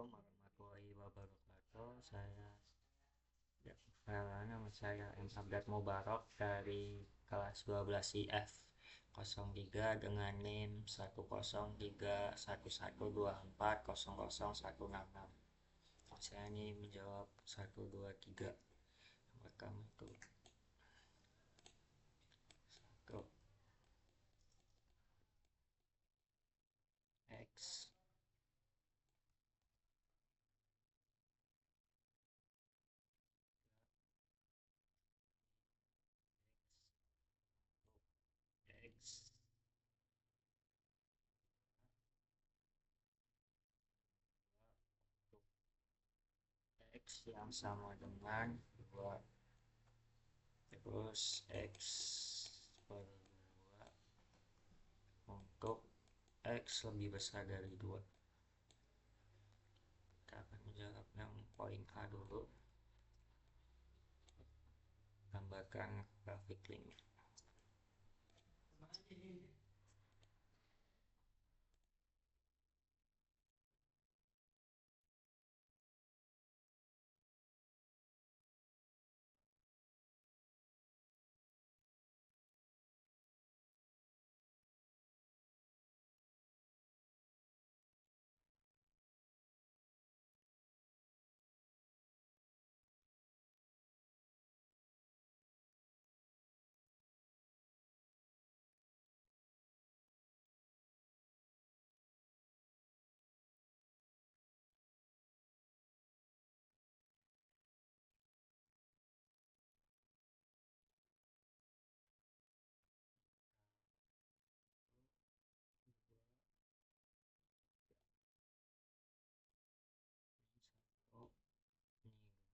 Assalamualaikum warahmatullahi wabarakatuh. Nama saya M. Abdad Mubarak dari kelas 12 IF 03 dengan NIM 10311240016. Saya ini menjawab 1 2 3. Yang pertama itu 1 X X X yang sama dengan 2, terus X per 2 untuk X lebih besar dari 2. Kita akan menjawab yang poin A dulu, tambahkan grafik limit. Oh, ini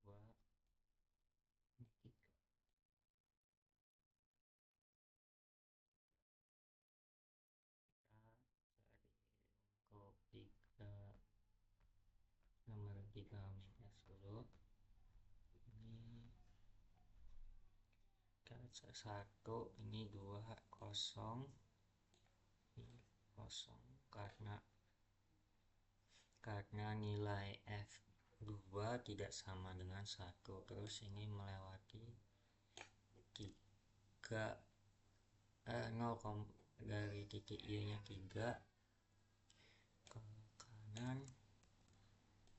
2, ini 3. Kita cari untuk nomor 3 minus dulu. Ini kita 1, ini 2, kosong, ini kosong karena nilai F2 tidak sama dengan 1. Terus ini melewati 3, 0, dari titik Y nya 3 ke kanan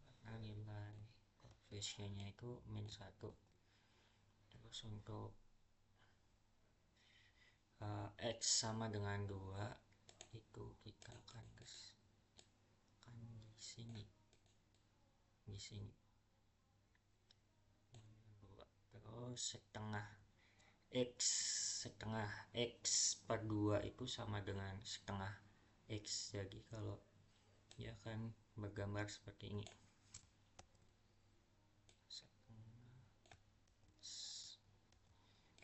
karena nilai koefisiennya itu min 1. Terus untuk X sama dengan 2 itu kita akan di sini 2. Terus setengah X per 2 itu sama dengan setengah X. Jadi kalau ya kan bergambar seperti ini,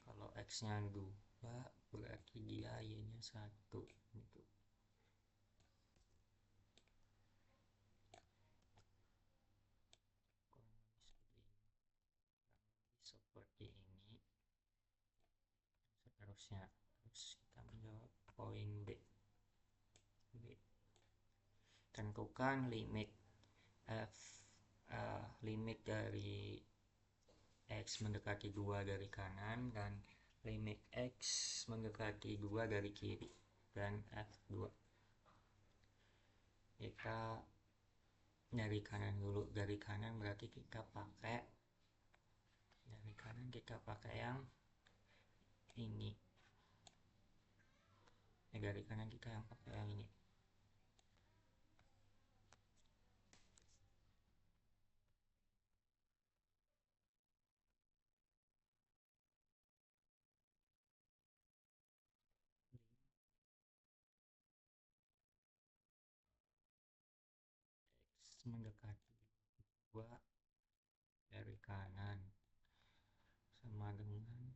kalau X nya 2 berarti dia Y nya 1 gitu. Seperti ini seterusnya. Terus kita menjawab poin B. Tentukan limit limit dari X mendekati 2 dari kanan dan limit X mendekati 2 dari kiri dan F2. Kita dari kanan dulu. Dari kanan berarti kita pakai yang ini. Dari kanan kita yang pakai yang ini. X mendekati 2 dari kanan sama dengan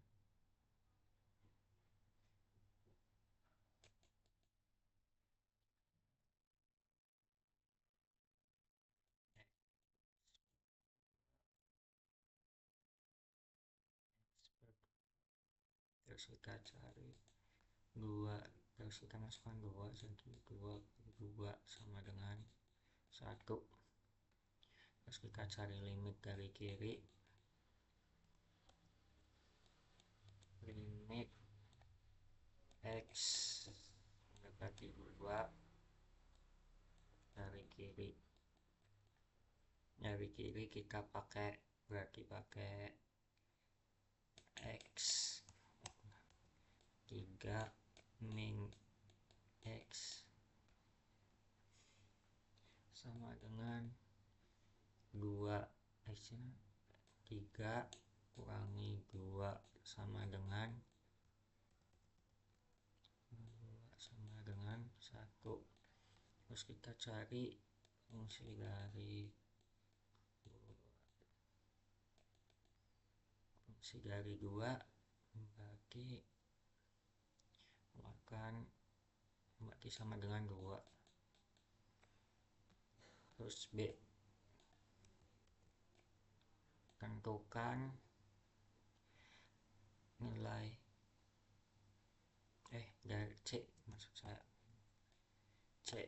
terus kita cari 2, terus kita masukkan 2, jadi 2 sama dengan 1. Terus kita cari limit dari kiri, limit X mendekati 2 dari kiri. Dari kiri kita berarti pakai X 3 min X sama dengan 2 X nya 3 kurangi 2 sama dengan 1. Terus kita cari fungsi dari 2 berarti sama dengan 2. Terus B, tentukan nilai dari C, maksud saya C,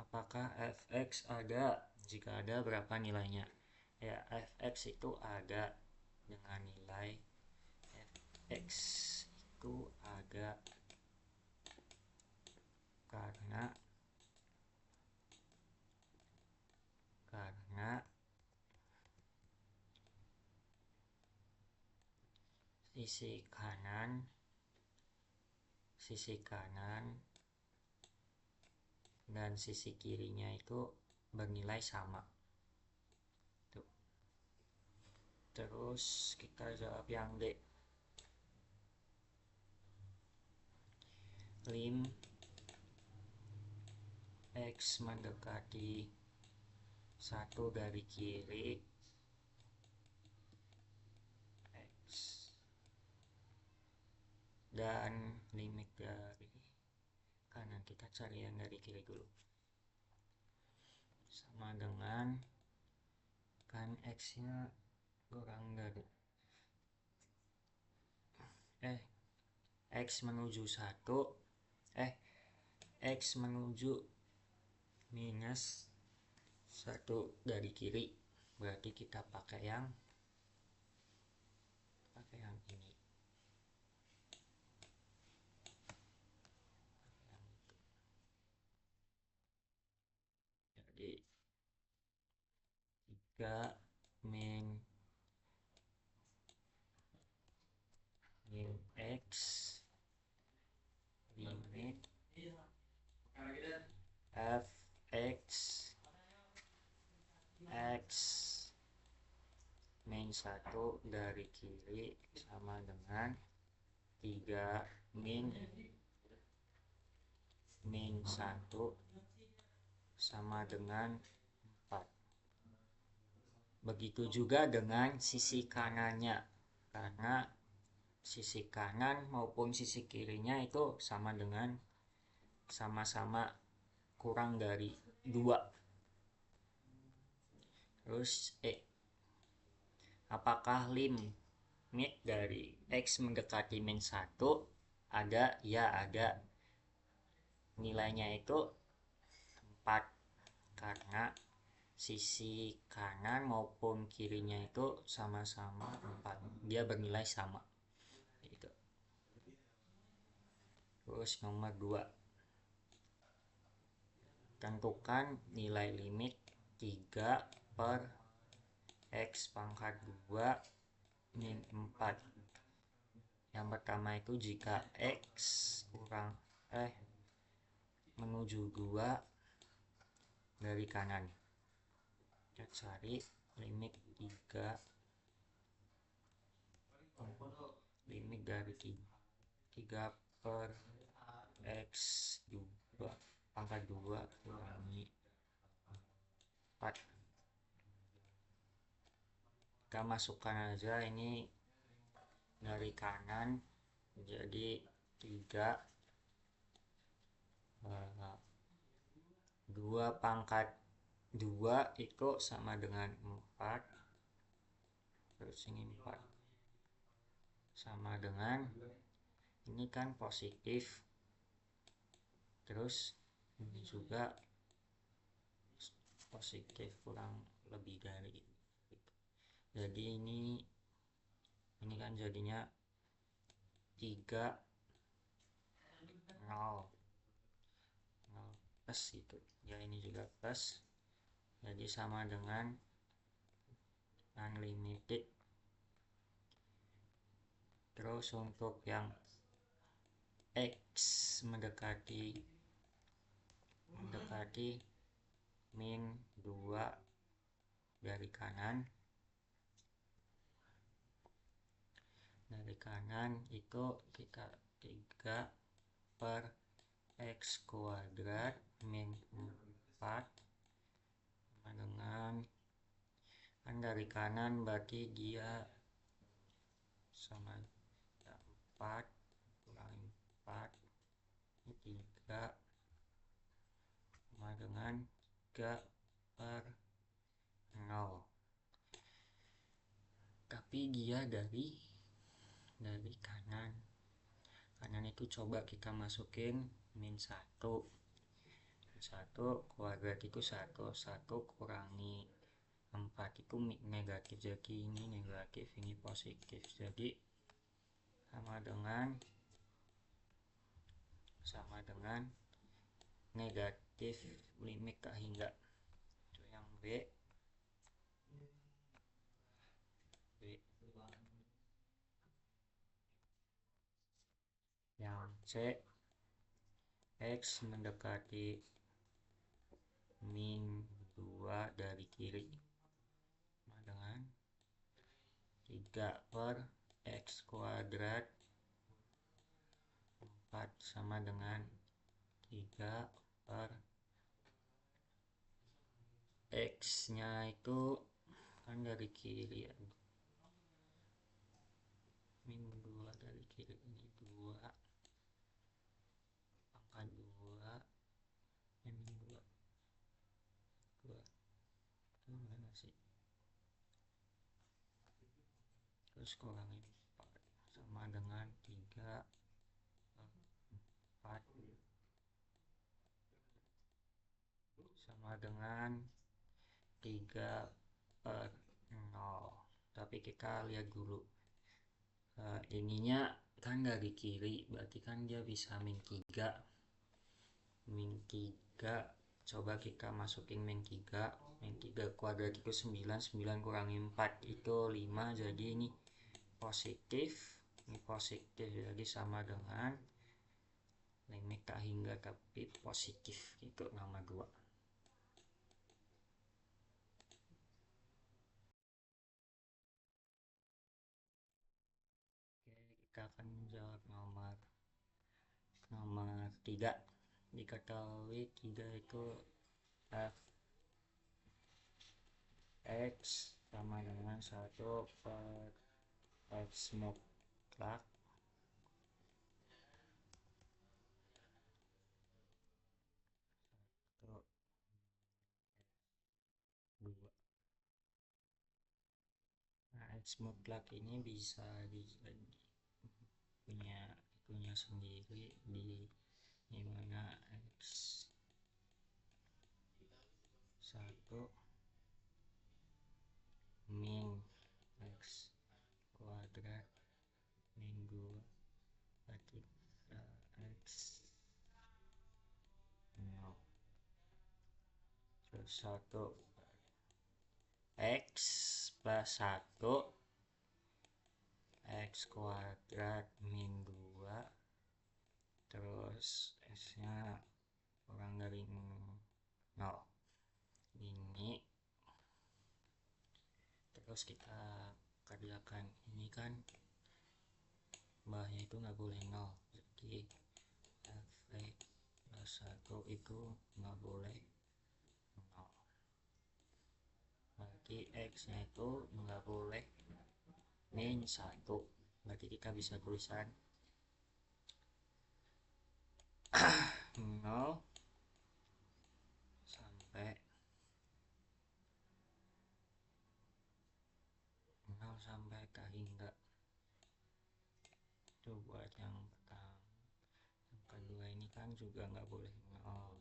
apakah fx ada, jika ada berapa nilainya. Ya, fx itu ada dengan nilai fx itu ada karena sisi kanan dan sisi kirinya itu bernilai sama. Tuh. Terus kita jawab yang D. Lim X mendekati 1 dari kiri X dan limit dari kanan, kita cari yang dari kiri dulu, sama dengan kan X nya kurang dari X menuju 1 X menuju minus 1 dari kiri, berarti kita pakai yang ini. Jadi 3 min X limit fx X min 1 dari kiri sama dengan 3 min 1 sama dengan 4. Begitu juga dengan sisi kanannya, karena sisi kanan maupun sisi kirinya itu sama-sama kurang dari 2. Terus apakah limit dari X mendekati min 1 ada? Ya, ada. Nilainya itu 4 karena sisi kanan maupun kirinya itu sama-sama 4, dia bernilai sama gitu. Terus nomor 2, tentukan nilai limit 3 per X pangkat 2 min 4. Yang pertama itu jika X menuju 2 dari kanan, kita cari limit 3 dari 3 per X 2 pangkat 2 kurangi 4. Kita masukkan aja ini dari kanan, jadi 3 2 pangkat 2 itu sama dengan 4, terus ini 4 sama dengan, ini kan positif, terus ini juga positif kurang lebih dari jadi ini kan jadinya 3 0 plus itu ya, ini juga plus, jadi sama dengan unlimited. Terus untuk yang X mendekati min 2 dari kanan itu kita 3 per X kuadrat min 4 sama dengan, kan dari kanan berarti dia sama 4 kurang 4 ini 3 sama dengan 3 per 0, tapi dia dari kanan itu coba kita masukin min 1 kuadrat itu 1 kurangi 4 itu negatif, jadi ini negatif, ini positif, jadi sama dengan negatif limit tak hingga. Itu yang B. Yang C, X mendekati min 2 dari kiri sama dengan 3 per X kuadrat 4 sama dengan 3 per X nya itu kan dari kiri ya, min 2 dari kiri, ini 2 pangkat 2 min 2 gimana sih, terus kurangi 4 sama dengan 3 per 4 sama dengan 3 per 0. Tapi kita lihat dulu, ininya kan dari kiri, berarti kan dia bisa min 3, coba kita masukin min 3 kuadrat itu 9 kurangi 4 itu 5, jadi ini positif, jadi sama dengan limit tak hingga tapi positif, itu nomor 2. Kita akan jawab nomor 3. Diketahui 3 itu f X sama dengan 1 per X mutlak atau 2. Nah, X mutlak ini bisa punya sendiri di mana X 1 min X kuadrat min 2 berarti X 0, terus 1 X plus 1 X kuadrat min 2 terus S nya kurang dari 0 ini, terus kita kerjakan ini kan bawahnya itu nggak boleh 0, jadi F plus 1 itu nggak boleh 0, berarti X nya itu nggak boleh min 1, berarti kita bisa tulisan 0 sampai 0 sampai tak hingga. Itu buat yang pertama. Yang kedua ini kan juga nggak boleh 0,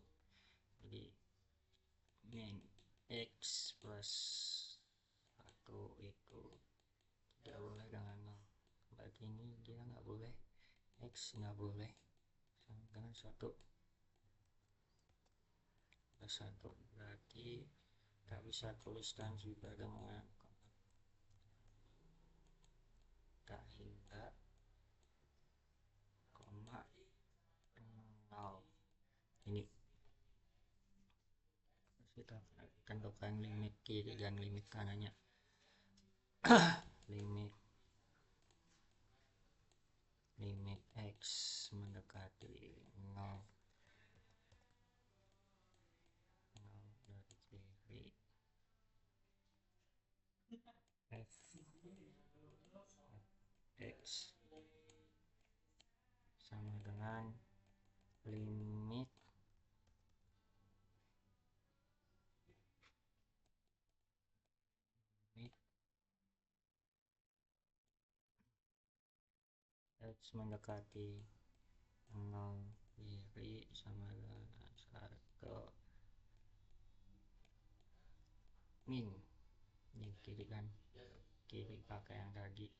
jadi min X plus ini dia nggak boleh, X nggak boleh, sama dengan 1 plus 1, berarti kita bisa tuliskan juga dengan tak hingga koma 0. Ini kita tentukan limit kiri dan limit kanannya. limit X mendekati 0 dari kiri, X sama dengan limit X mendekati 0 kiri sama dengan 1 min. Ini kiri kan, kiri pakai yang tadi,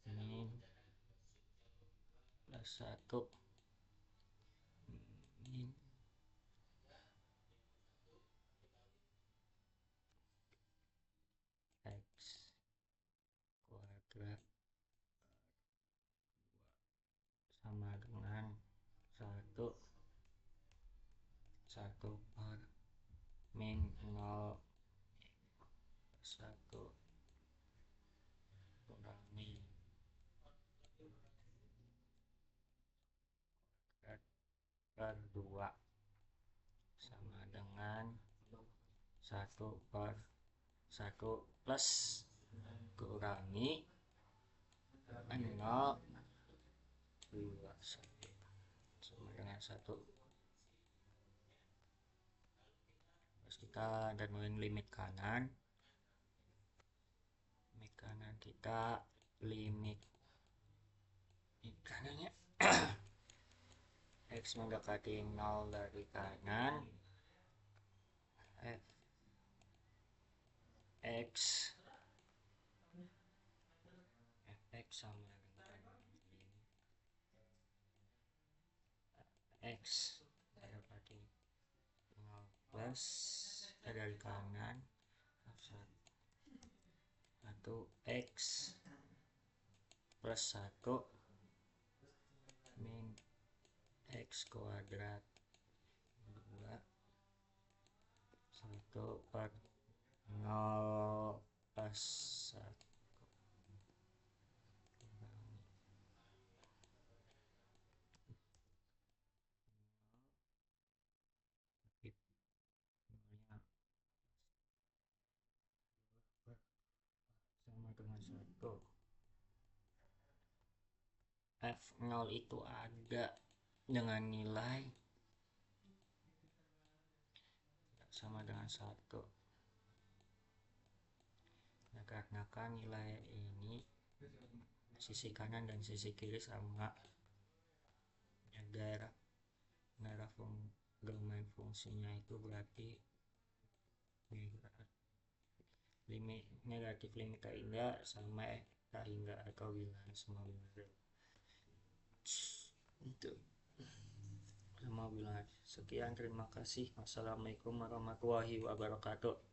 min plus 1 min X kuadrat sama dengan 1 per min 0 1 kurangi per 2 sama dengan 1 per 1 plus kurangi 0 2 sama dengan 1. Terus kita temuin limit kanan kita, limit kanannya X mendekati 0 dari kanan, Fx sama dengan X mendekati 0 plus dari kanan 1 X plus 1 min X kuadrat 2 1 per 0 plus 1 sama dengan 1. F0 itu ada dengan nilai sama dengan 1. Nah, karena kan nilai ini sisi kanan dan sisi kiri sama, daerah domain fungsinya itu berarti limit negatif limit tak hingga sama tak hingga atau bilangan semua bilangan itu semua bilangan. Sekian, terima kasih. Wassalamualaikum warahmatullahi wabarakatuh.